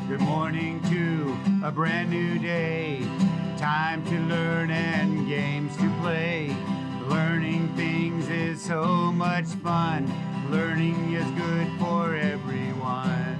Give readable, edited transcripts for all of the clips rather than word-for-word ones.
Good morning to a brand new day. Time to learn and games to play. Learning things is so much fun. Learning is good for everyone.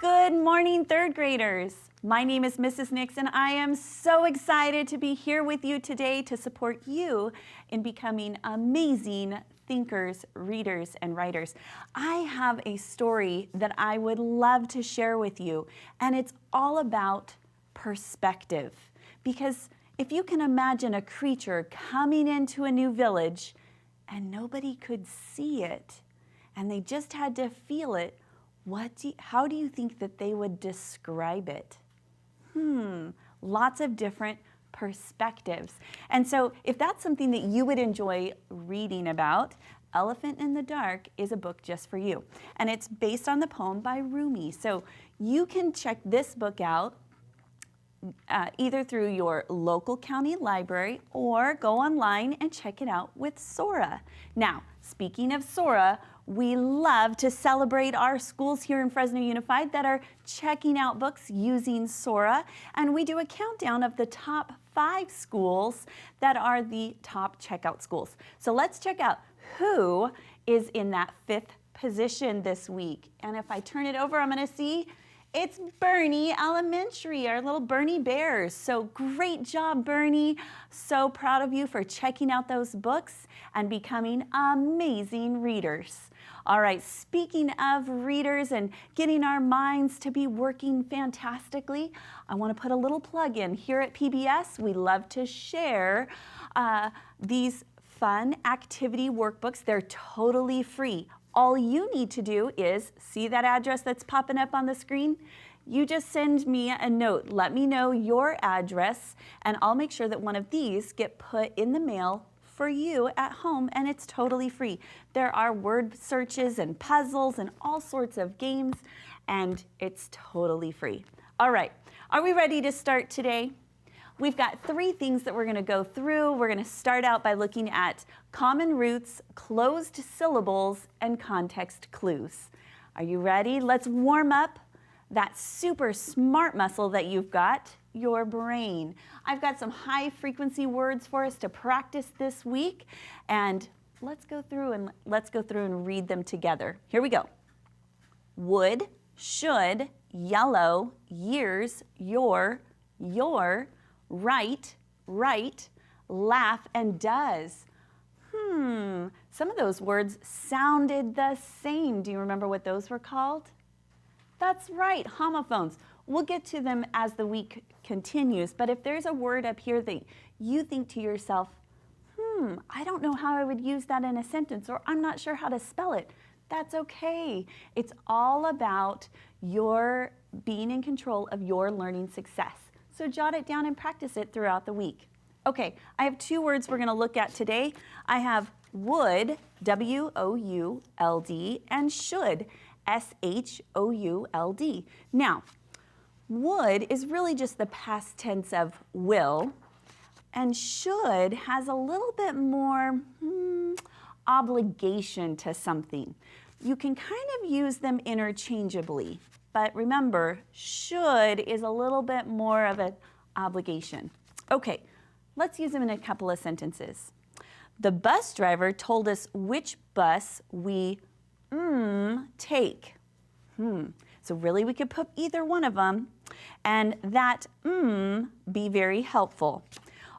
Good morning, third graders. My name is Mrs. Nix, and I am so excited to be here with you today to support you in becoming amazing thinkers, readers, and writers. I have a story that I would love to share with you, and it's all about perspective. Because if you can imagine a creature coming into a new village and nobody could see it, and they just had to feel it, how do you think that they would describe it? Lots of different perspectives. And so if that's something that you would enjoy reading about, Elephant in the Dark is a book just for you. And it's based on the poem by Rumi. So you can check this book out either through your local county library or go online and check it out with Sora. Now, speaking of Sora, we love to celebrate our schools here in Fresno Unified that are checking out books using Sora, and we do a countdown of the top 5 schools that are the top checkout schools. So let's check out who is in that 5th position this week. And if I turn it over, I'm going to see it's Boerne Elementary, our little Boerne Bears. So great job, Boerne. So proud of you for checking out those books and becoming amazing readers. All right, speaking of readers and getting our minds to be working fantastically, I want to put a little plug in. Here at PBS, we love to share these fun activity workbooks. They're totally free. All you need to do is see that address that's popping up on the screen. You just send me a note. Let me know your address, and I'll make sure that one of these get put in the mail for you at home, and it's totally free. There are word searches and puzzles and all sorts of games, and it's totally free. All right, are we ready to start today? We've got 3 things that we're going to go through. We're going to start out by looking at common roots, closed syllables, and context clues. Are you ready? Let's warm up that super smart muscle that you've got, your brain. I've got some high frequency words for us to practice this week, and let's go through and read them together. Here we go. Would, should, yellow, years, your, right, laugh, and does. Some of those words sounded the same. Do you remember what those were called? That's right, homophones. We'll get to them as the week continues, but if there's a word up here that you think to yourself, I don't know how I would use that in a sentence, or I'm not sure how to spell it, that's okay. It's all about your being in control of your learning success. So jot it down and practice it throughout the week. Okay, I have 2 words we're going to look at today. I have would, W-O-U-L-D, and should, S-H-O-U-L-D. Now, would is really just the past tense of will, and should has a little bit more obligation to something. You can kind of use them interchangeably. But remember, should is a little bit more of an obligation. Okay, let's use them in a couple of sentences. The bus driver told us which bus we take. So really we could put either one of them, and that be very helpful.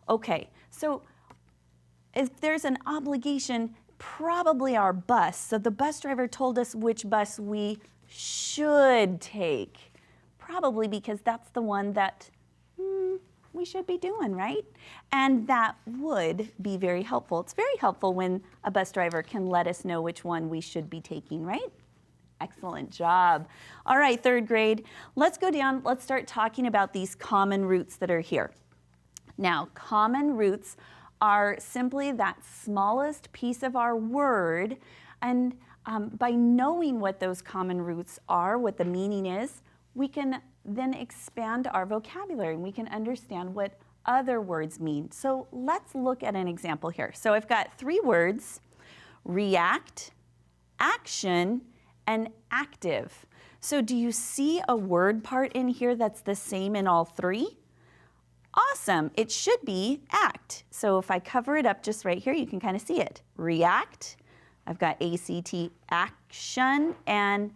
Okay, so if there's an obligation, probably our bus. So the bus driver told us which bus we should take, probably because that's the one that we should be doing, right? And that would be very helpful. It's very helpful when a bus driver can let us know which one we should be taking, right? Excellent job. All right, 3rd grade, let's go down, let's start talking about these common roots that are here. Now, common roots are simply that smallest piece of our word, and by knowing what those common roots are, what the meaning is, we can then expand our vocabulary and we can understand what other words mean. So let's look at an example here. So I've got 3 words: react, action, and active. So do you see a word part in here that's the same in all 3? Awesome, it should be act. So if I cover it up just right here, you can kind of see it. React, I've got ACT, action, and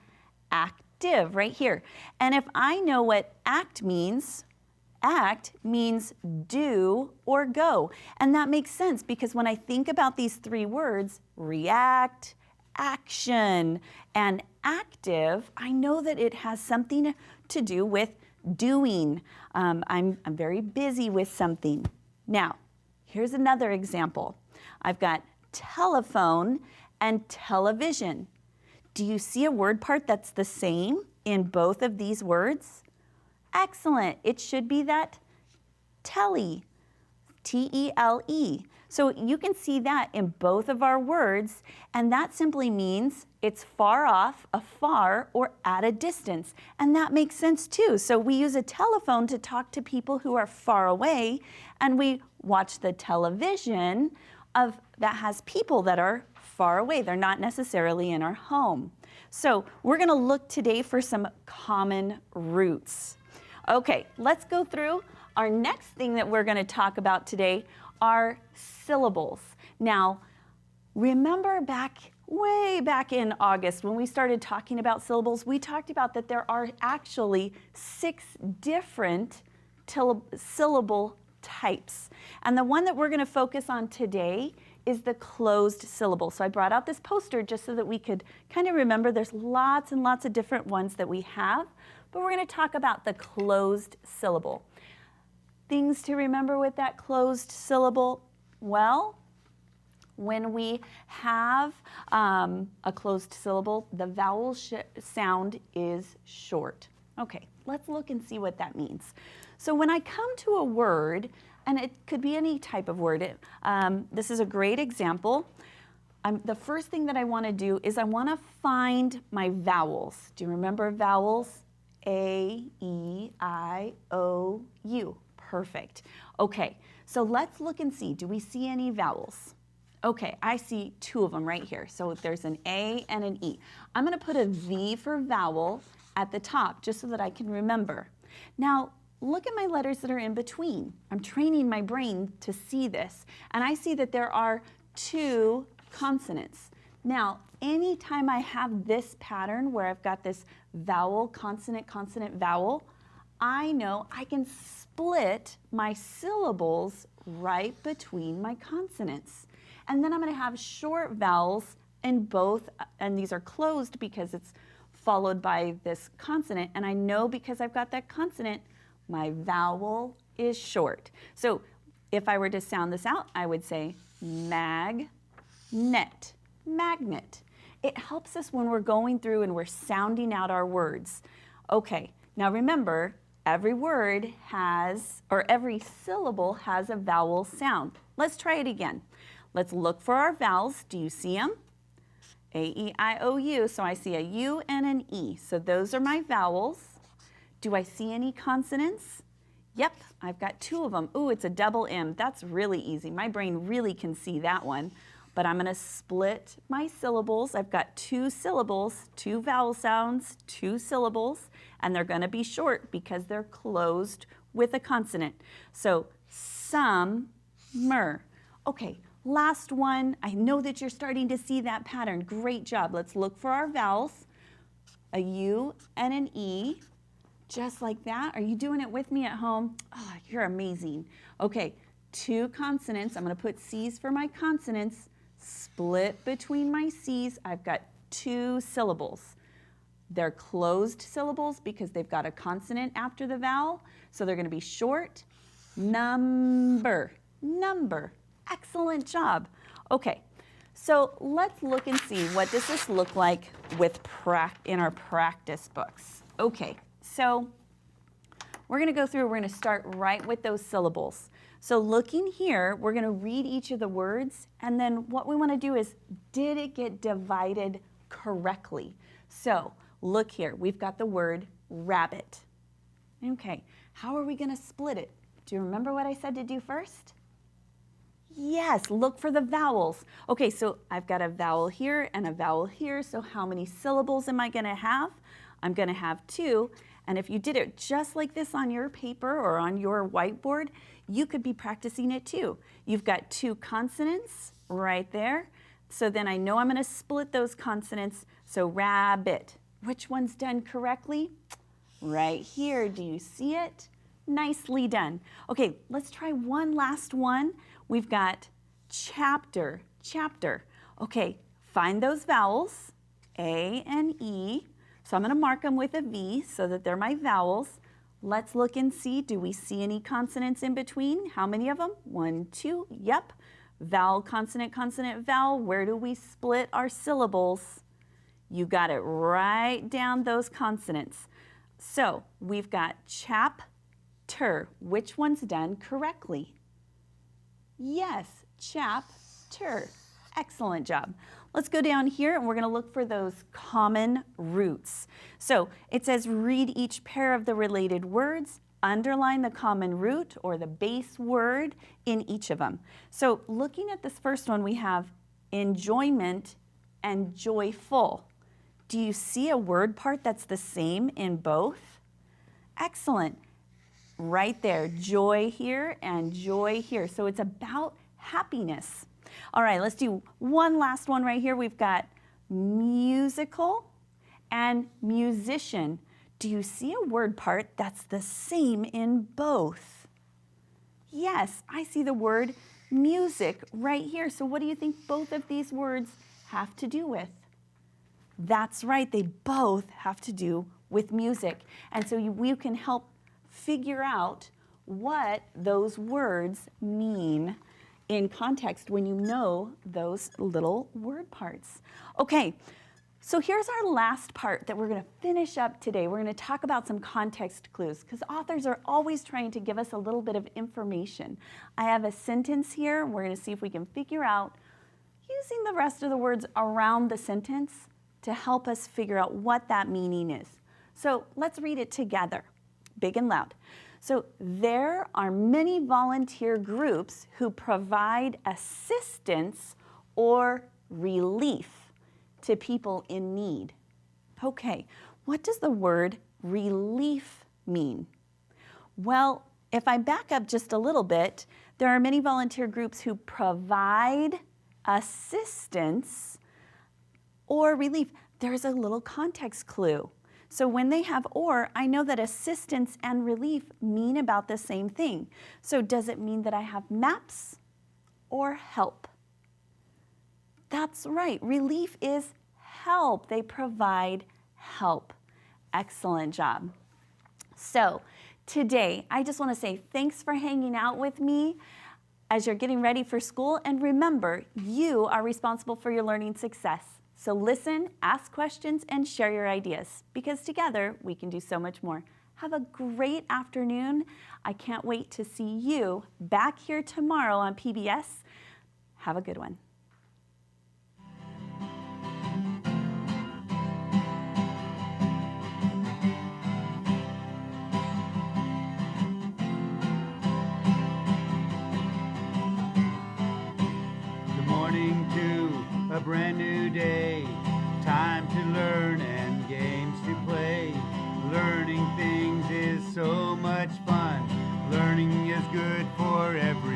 active right here. And if I know what act means do or go. And that makes sense because when I think about these 3 words, react, action, and active, I know that it has something to do with doing. I'm very busy with something. Now, here's another example. I've got telephone and television. Do you see a word part that's the same in both of these words? Excellent. It should be that tele, T-E-L-E. So you can see that in both of our words, and that simply means it's far off, afar, or at a distance. And that makes sense too. So we use a telephone to talk to people who are far away, and we watch the television that has people that are far away. They're not necessarily in our home. So we're going to look today for some common roots. Okay, let's go through. Our next thing that we're going to talk about today are syllables. Now, remember way back in August when we started talking about syllables, we talked about that there are actually 6 different syllable types. And the one that we're going to focus on today is the closed syllable. So I brought out this poster just so that we could kind of remember there's lots and lots of different ones that we have, but we're going to talk about the closed syllable. Things to remember with that closed syllable, well, when we have a closed syllable, the vowel sound is short. Okay, let's look and see what that means. So when I come to a word, and it could be any type of word, this is a great example. The first thing that I want to do is I want to find my vowels. Do you remember vowels? A, E, I, O, U. Perfect. Okay, so let's look and see. Do we see any vowels? Okay, I see 2 of them right here. So there's an A and an E. I'm going to put a V for vowel at the top just so that I can remember. Now, look at my letters that are in between. I'm training my brain to see this. And I see that there are 2 consonants. Now, anytime I have this pattern where I've got this vowel, consonant, consonant, vowel, I know I can split my syllables right between my consonants. And then I'm going to have short vowels in both, and these are closed because it's followed by this consonant. And I know because I've got that consonant, my vowel is short. So if I were to sound this out, I would say magnet, magnet. It helps us when we're going through and we're sounding out our words. Okay, now remember, every word has, or every syllable has a vowel sound. Let's try it again. Let's look for our vowels. Do you see them? A, E, I, O, U. So I see a U and an E. So those are my vowels. Do I see any consonants? Yep, I've got 2 of them. Ooh, it's a double M. That's really easy. My brain really can see that one. But I'm going to split my syllables. I've got 2 syllables, 2 vowel sounds, 2 syllables, and they're going to be short because they're closed with a consonant. So, summer. Okay, last one. I know that you're starting to see that pattern. Great job. Let's look for our vowels. A U and an E, just like that. Are you doing it with me at home? Oh, you're amazing. Okay, 2 consonants. I'm going to put C's for my consonants. Split between my C's, I've got 2 syllables. They're closed syllables because they've got a consonant after the vowel, so they're going to be short. Number, number. Excellent job. Okay, so let's look and see what does this look like with in our practice books. Okay, so we're going to go through, we're going to start right with those syllables. So looking here, we're going to read each of the words, and then what we want to do is, did it get divided correctly? So look here, we've got the word rabbit. Okay, how are we going to split it? Do you remember what I said to do first? Yes, look for the vowels. Okay, so I've got a vowel here and a vowel here, so how many syllables am I going to have? I'm going to have 2, and if you did it just like this on your paper or on your whiteboard, you could be practicing it too. You've got 2 consonants right there, so then I know I'm going to split those consonants, so rabbit. Which one's done correctly? Right here, do you see it? Nicely done. Okay, let's try one last one. We've got chapter, chapter. Okay, find those vowels, A and E. So I'm going to mark them with a V so that they're my vowels. Let's look and see, do we see any consonants in between? How many of them? 1, 2, yep. Vowel, consonant, consonant, vowel. Where do we split our syllables? You got it right down those consonants. So we've got chapter. Which one's done correctly? Yes, chapter. Excellent job. Let's go down here and we're going to look for those common roots. So it says read each pair of the related words, underline the common root or the base word in each of them. So looking at this first one, we have enjoyment and joyful. Do you see a word part that's the same in both? Excellent. Right there, joy here and joy here. So it's about happiness. All right, let's do one last one right here. We've got musical and musician. Do you see a word part that's the same in both? Yes, I see the word music right here. So what do you think both of these words have to do with? That's right, they both have to do with music. And so you can help figure out what those words mean in context when you know those little word parts. Okay, so here's our last part that we're going to finish up today. We're going to talk about some context clues because authors are always trying to give us a little bit of information. I have a sentence here. We're going to see if we can figure out, using the rest of the words around the sentence, to help us figure out what that meaning is. So let's read it together, big and loud. So there are many volunteer groups who provide assistance or relief to people in need. Okay, what does the word relief mean? Well, if I back up just a little bit, there are many volunteer groups who provide assistance or relief. There's a little context clue. So when they have or, I know that assistance and relief mean about the same thing. So does it mean that I have maps or help? That's right, relief is help. They provide help. Excellent job. So today, I just want to say thanks for hanging out with me as you're getting ready for school. And remember, you are responsible for your learning success. So listen, ask questions, and share your ideas, because together we can do so much more. Have a great afternoon. I can't wait to see you back here tomorrow on PBS. Have a good one. Good morning to a brand new day. Time to learn and games to play. Learning things is so much fun. Learning is good for everyone.